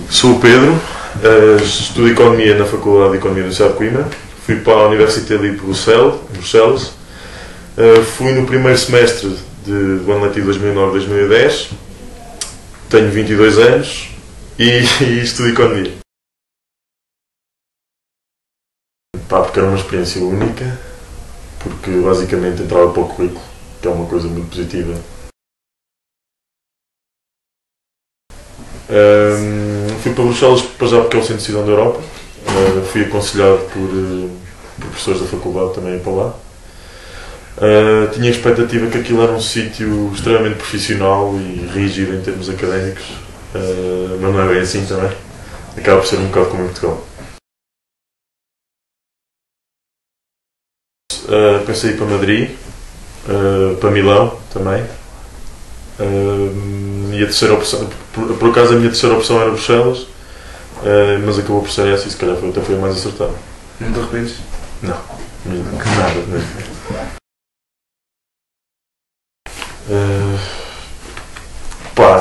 Sou o Pedro, estudo Economia na Faculdade de Economia da Universidade de Coimbra. Fui para a Université de Bruxelas. Fui no primeiro semestre do ano letivo 2009-2010. Tenho 22 anos e estudo Economia. Porque era uma experiência única, porque basicamente entrava para o currículo, que é uma coisa muito positiva. Fui para Bruxelas para já porque é o centro de decisão da Europa. Fui aconselhado por professores da faculdade também para lá. Tinha a expectativa que aquilo era um sítio extremamente profissional e rígido em termos académicos, mas não é bem assim também. Acaba por ser um bocado como em Portugal. Pensei em ir para Madrid, para Milão também. E a terceira opção, por acaso a minha terceira opção era Bruxelas, mas acabou por ser essa e se calhar até foi a mais acertada. Não te arrependes? Não, nada mesmo.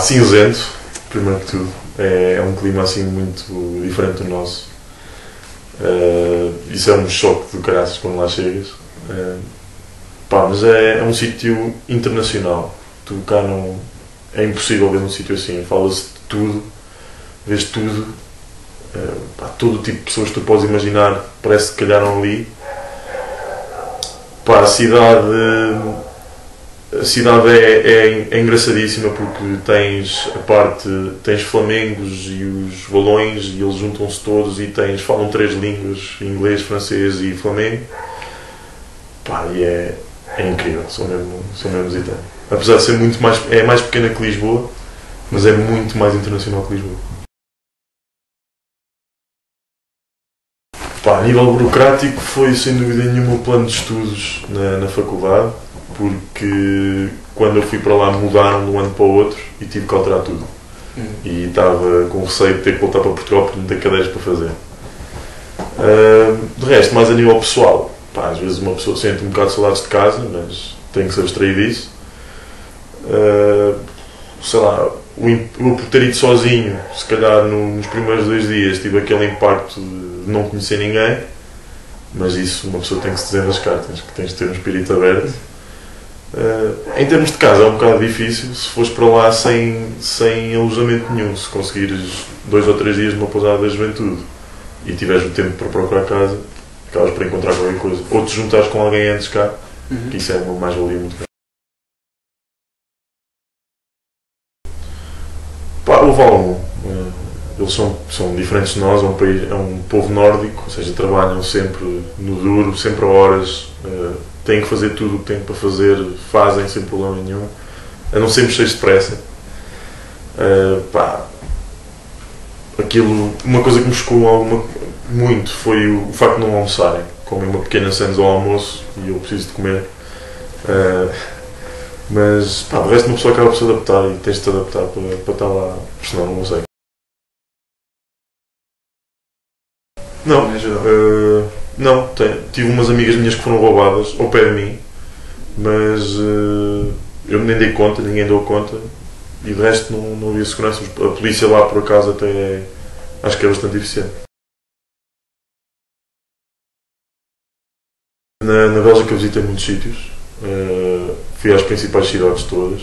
Cinzento, primeiro que tudo. É um clima assim muito diferente do nosso. Isso é um choque do caraças quando lá chegas. Mas é um sítio internacional. Tu cá não. É impossível ver num sítio assim. Fala-se de tudo, vês tudo. Todo o tipo de pessoas que tu podes imaginar parece que calharam ali. A cidade é engraçadíssima porque tens flamengos e os valões e eles juntam-se todos e falam três línguas, inglês, francês e flamengo. E é incrível, sou mesmo hesitante. Apesar de ser mais pequena que Lisboa, mas é muito mais internacional que Lisboa. A nível burocrático foi sem dúvida nenhuma o plano de estudos na faculdade, porque quando eu fui para lá mudaram de um ano para o outro e tive que alterar tudo. E estava com receio de ter que voltar para Portugal porque não tenho cadeiras para fazer. De resto, mais a nível pessoal, às vezes uma pessoa sente um bocado de saudades de casa, mas tem que se abstrair disso. Eu por ter ido sozinho, se calhar nos primeiros 2 dias tive aquele impacto de não conhecer ninguém, mas isso uma pessoa tem que se desenrascar, tens de ter um espírito aberto. Em termos de casa é um bocado difícil, se fores para lá sem alojamento nenhum, se conseguires 2 ou 3 dias numa pousada da juventude e tiveres o tempo para procurar casa, acabas por encontrar qualquer coisa, ou te juntares com alguém antes cá, que isso é uma mais-valia muito grande. Houve algum. Eles são diferentes de nós, é um povo nórdico, ou seja, trabalham sempre no duro, sempre a horas, têm que fazer tudo o que têm para fazer, fazem sem problema nenhum, andam sempre cheios de pressa. Uma coisa que me chocou muito foi o facto de não almoçarem. Comem uma pequena sandes ao almoço e eu preciso de comer. Mas de resto uma pessoa acaba por se adaptar e tens de te adaptar para estar lá, porque senão não consegue. Não, tive umas amigas minhas que foram roubadas ao pé de mim, mas eu nem dei conta, ninguém deu conta e de resto não havia segurança. A polícia lá por acaso até acho que é bastante eficiente. Na Bélgica eu visitei muitos sítios. Fui às principais cidades todas,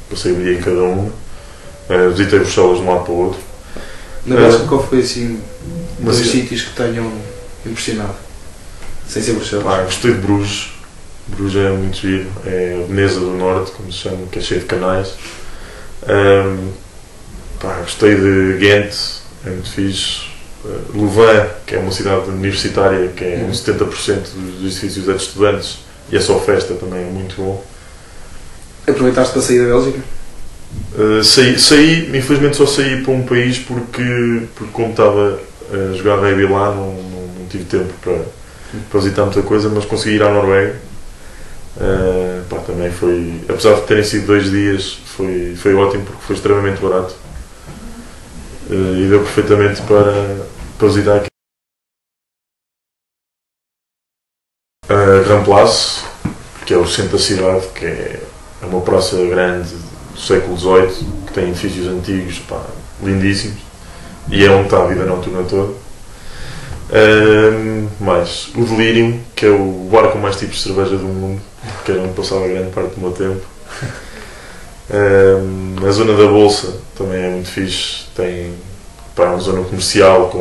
passei um dia em cada uma, visitei Bruxelas de um lado para o outro. Na Bélgica qual foi assim os sítios que tenham impressionado? Sem ser Bruxelas? Gostei de Bruges. Bruges é muito giro, é a Veneza do Norte, como se chama, que é cheio de canais. Gostei de Ghent, é muito fixe. Louvain, que é uma cidade universitária, que é 70% dos edifícios é de estudantes e é só festa, também é muito bom. Aproveitaste para sair da Bélgica? Saí, infelizmente só saí para um país porque como estava a jogar rugby lá não tive tempo para visitar muita coisa, mas consegui ir à Noruega. Também foi, apesar de terem sido 2 dias, foi ótimo porque foi extremamente barato e deu perfeitamente para visitar aqui. Grand Place, que é o centro da cidade, que é uma praça grande do século XVIII, que tem edifícios antigos, lindíssimos. e é onde está a vida noturna toda. Mais o Delirium, que é o bar com mais tipos de cerveja do mundo, que era onde passava grande parte do meu tempo. A zona da Bolsa também é muito fixe, tem uma zona comercial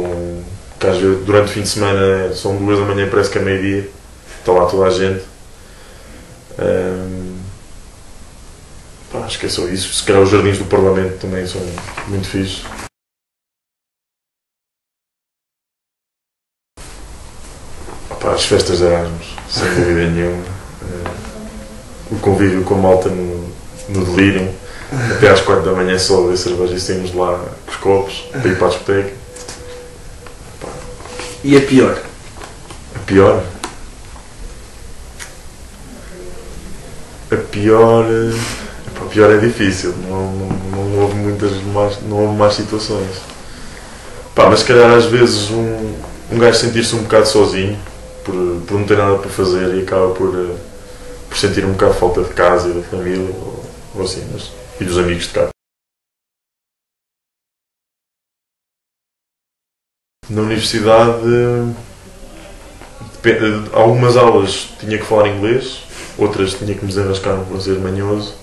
que às vezes durante o fim de semana são 2 da manhã, parece que é meio-dia, está lá toda a gente. Acho que é só isso. Se calhar os jardins do Parlamento também são muito fixes. As festas de Erasmus, sem dúvida nenhuma. O convívio com a malta no Delirium, até às 4 da manhã só a beber cerveja e saímos lá com os copos para ir para a discoteca. E a pior? A pior? A pior é difícil, não houve muitas más situações. Mas se calhar às vezes um gajo sentir-se um bocado sozinho por não ter nada para fazer e acaba por sentir um bocado falta de casa e da família ou assim, e dos amigos de casa. Na universidade, algumas aulas tinha que falar inglês, outras tinha que me desenrascar no francês manhoso,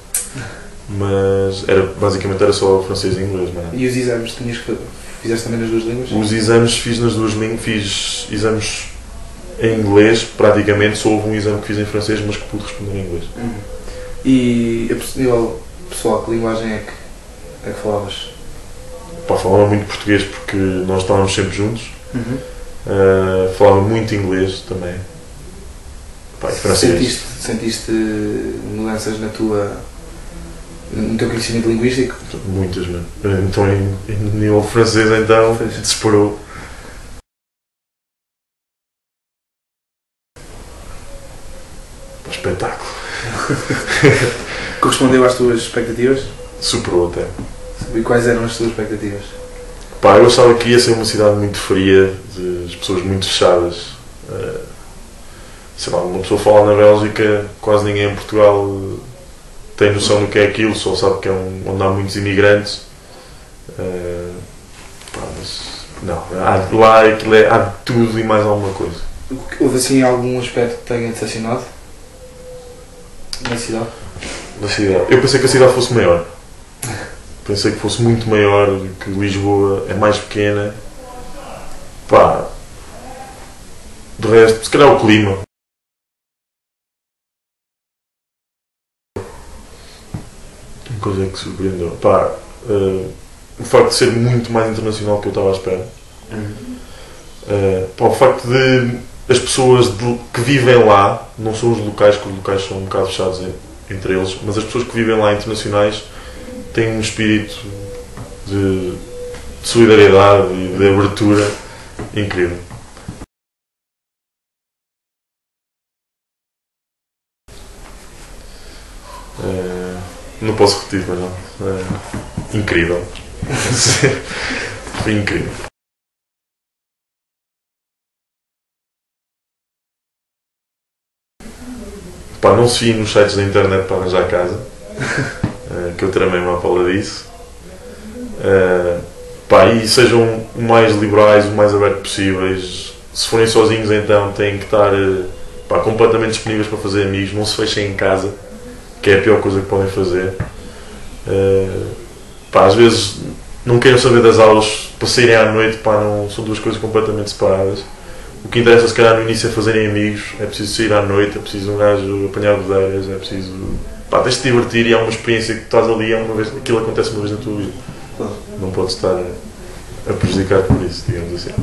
mas basicamente era só francês e inglês. Não é? E os exames fizeste também nas 2 línguas? Os exames fiz nas 2 línguas, fiz exames em inglês, praticamente só houve um exame que fiz em francês, mas que pude responder em inglês. E a nível pessoal, que linguagem é que falavas? Falava muito português porque nós estávamos sempre juntos. Falava muito inglês também. E francês. Sentiste mudanças no teu conhecimento linguístico? Muitas, mano. Então em nível francês então disparou. Espetáculo. Correspondeu às tuas expectativas? Superou até. E quais eram as tuas expectativas? Eu achava que ia ser uma cidade muito fria, de pessoas muito fechadas. Sei lá, uma pessoa fala na Bélgica, quase ninguém em Portugal tem noção do que é aquilo, só sabe que é onde há muitos imigrantes. Mas não, lá aquilo há de tudo e mais alguma coisa. Houve assim algum aspecto que tenha decepcionado? Na cidade? Na cidade. Eu pensei que a cidade fosse maior. Pensei que fosse muito maior do que Lisboa, é mais pequena. Do resto, se calhar o clima. Uma coisa que surpreendeu. O facto de ser muito mais internacional do que eu estava à espera. O facto de as pessoas que vivem lá, não são os locais, que os locais são um bocado fechados entre eles, mas as pessoas que vivem lá internacionais têm um espírito de solidariedade e de abertura incrível. Não posso repetir, mas não. Incrível. Foi incrível. Não se fie nos sites da internet para arranjar casa, que eu tramei uma pala disso. E sejam o mais liberais, o mais abertos possíveis. Se forem sozinhos, então têm que estar completamente disponíveis para fazer amigos. Não se fechem em casa, que é a pior coisa que podem fazer. Às vezes não queiram saber das aulas para saírem à noite, não, são 2 coisas completamente separadas. O que interessa, se calhar, no início é fazerem amigos, é preciso sair à noite, é preciso um gajo apanhar bodeiras, é preciso. Tens de te divertir e é uma experiência que tu estás ali, aquilo acontece uma vez na tua vida. Não podes estar a prejudicar por isso, digamos assim.